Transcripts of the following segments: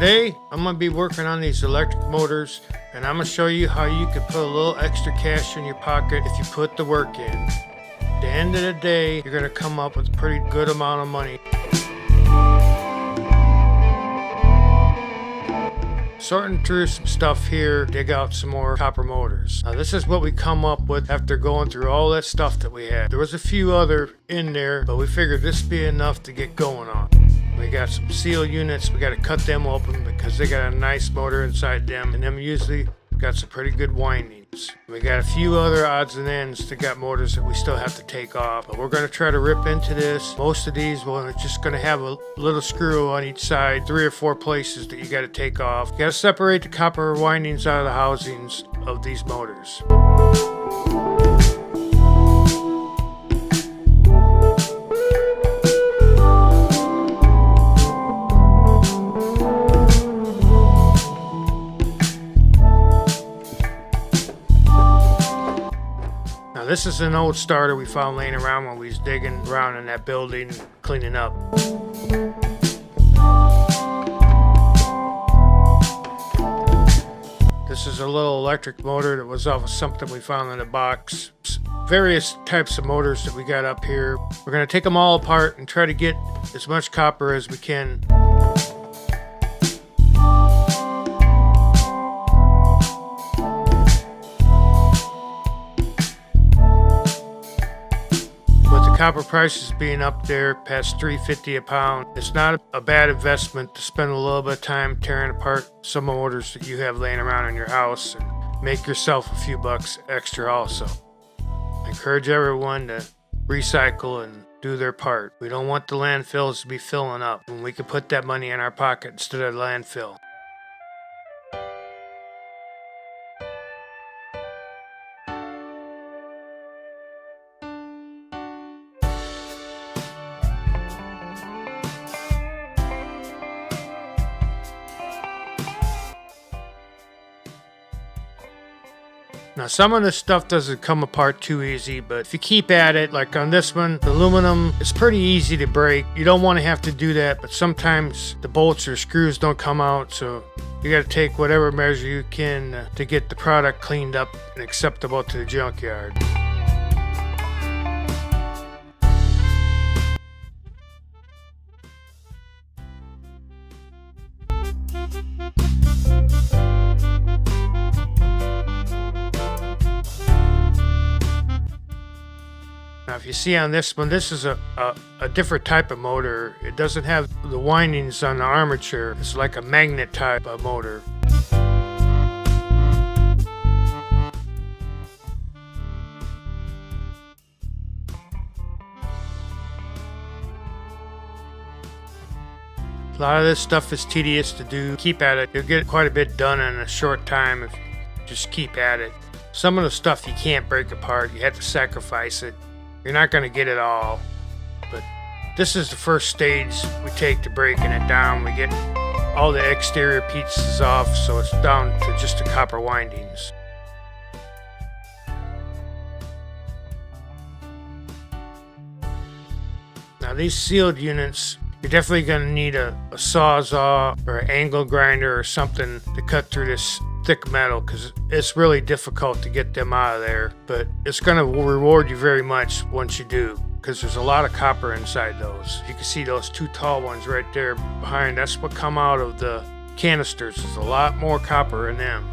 Today, I'm going to be working on these electric motors, and I'm going to show you how you can put a little extra cash in your pocket if you put the work in. At the end of the day, you're going to come up with a pretty good amount of money. Sorting through some stuff here, dig out some more copper motors. Now this is what we come up with after going through all that stuff that we had. There was a few other in there, but we figured this would be enough to get going on. We got some seal units, we got to cut them open because they got a nice motor inside them, and them usually got some pretty good windings. We got a few other odds and ends that got motors that we still have to take off, but we're going to try to rip into this. Most of these, well, it's just going to have a little screw on each side, 3 or 4 places that you got to take off. You got to separate the copper windings out of the housings of these motors. Now this is an old starter we found laying around when we was digging around in that building, cleaning up. This is a little electric motor that was off of something we found in a box. Various types of motors that we got up here. We're going to take them all apart and try to get as much copper as we can. Copper prices being up there past $3.50 a pound, it's not a bad investment to spend a little bit of time tearing apart some motors that you have laying around in your house and make yourself a few bucks extra also. I encourage everyone to recycle and do their part. We don't want the landfills to be filling up, and we can put that money in our pocket instead of landfill. Now some of this stuff doesn't come apart too easy, but if you keep at it, like on this one, the aluminum, it's pretty easy to break. You don't want to have to do that, but sometimes the bolts or screws don't come out, so you got to take whatever measure you can to get the product cleaned up and acceptable to the junkyard. Now if you see on this one, this is a different type of motor. It doesn't have the windings on the armature. It's like a magnet type of motor. A lot of this stuff is tedious to do. Keep at it. You'll get quite a bit done in a short time if you just keep at it. Some of the stuff you can't break apart. You have to sacrifice it. You're not going to get it all, but this is the first stage we take to breaking it down. We get all the exterior pieces off, so it's down to just the copper windings. Now these sealed units, you're definitely going to need a sawzall or an angle grinder or something to cut through this thick metal, because it's really difficult to get them out of there, but it's going to reward you very much once you do, because there's a lot of copper inside those. You can see those 2 tall ones right there behind. That's what come out of the canisters. There's a lot more copper in them.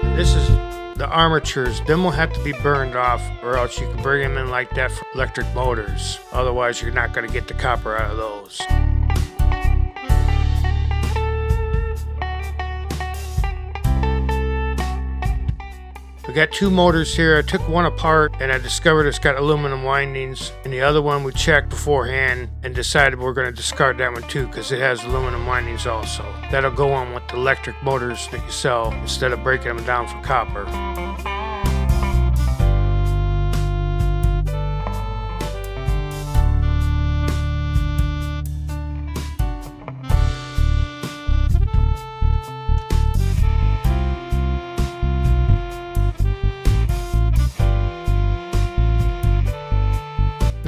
And this is the armatures. Them will have to be burned off, or else you can bring them in like that for electric motors. Otherwise you're not going to get the copper out of those. We got 2 motors here. I took one apart and I discovered it's got aluminum windings, and the other one we checked beforehand and decided we're going to discard that one too because it has aluminum windings also. That'll go on with the electric motors that you sell instead of breaking them down for copper.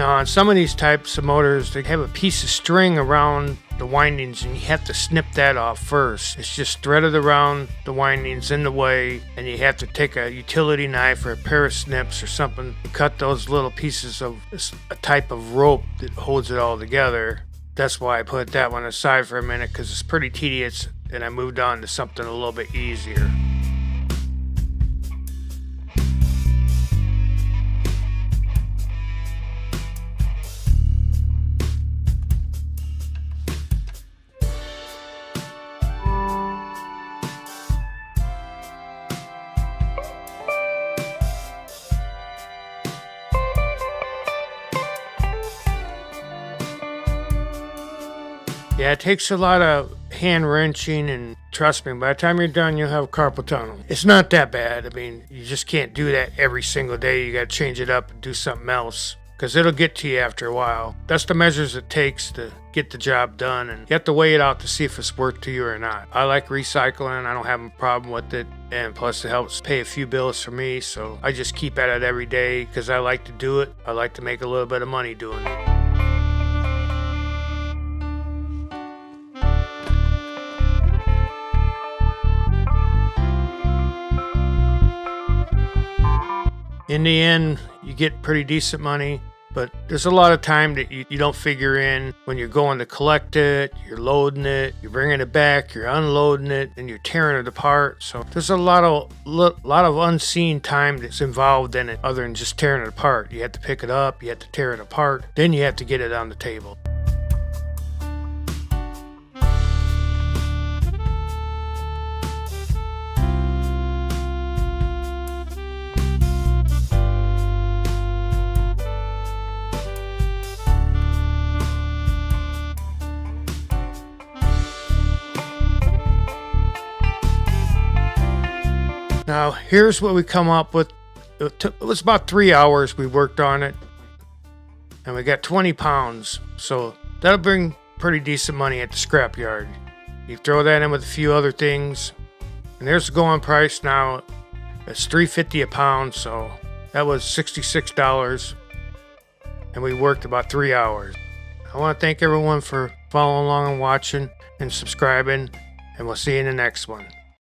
Now on some of these types of motors, they have a piece of string around the windings and you have to snip that off first. It's just threaded around the windings in the way, and you have to take a utility knife or a pair of snips or something to cut those little pieces of a type of rope that holds it all together. That's why I put that one aside for a minute, because it's pretty tedious, and I moved on to something a little bit easier. Yeah, it takes a lot of hand wrenching, and trust me, by the time you're done, you'll have carpal tunnel. It's not that bad. I mean, you just can't do that every single day. You got to change it up and do something else, because it'll get to you after a while. That's the measures it takes to get the job done, and you have to weigh it out to see if it's worth to you or not. I like recycling. I don't have a problem with it, and plus it helps pay a few bills for me, so I just keep at it every day because I like to do it. I like to make a little bit of money doing it. In the end, you get pretty decent money, but there's a lot of time that you don't figure in when you're going to collect it, you're loading it, you're bringing it back, you're unloading it, and you're tearing it apart. So there's a lot of unseen time that's involved in it other than just tearing it apart. You have to pick it up, you have to tear it apart, then you have to get it on the table. Now, here's what we come up with. It was about 3 hours we worked on it, and we got 20 pounds. So that'll bring pretty decent money at the scrapyard. You throw that in with a few other things, and there's the going price now. It's $3.50 a pound, so that was $66, and we worked about 3 hours. I want to thank everyone for following along and watching and subscribing, and we'll see you in the next one.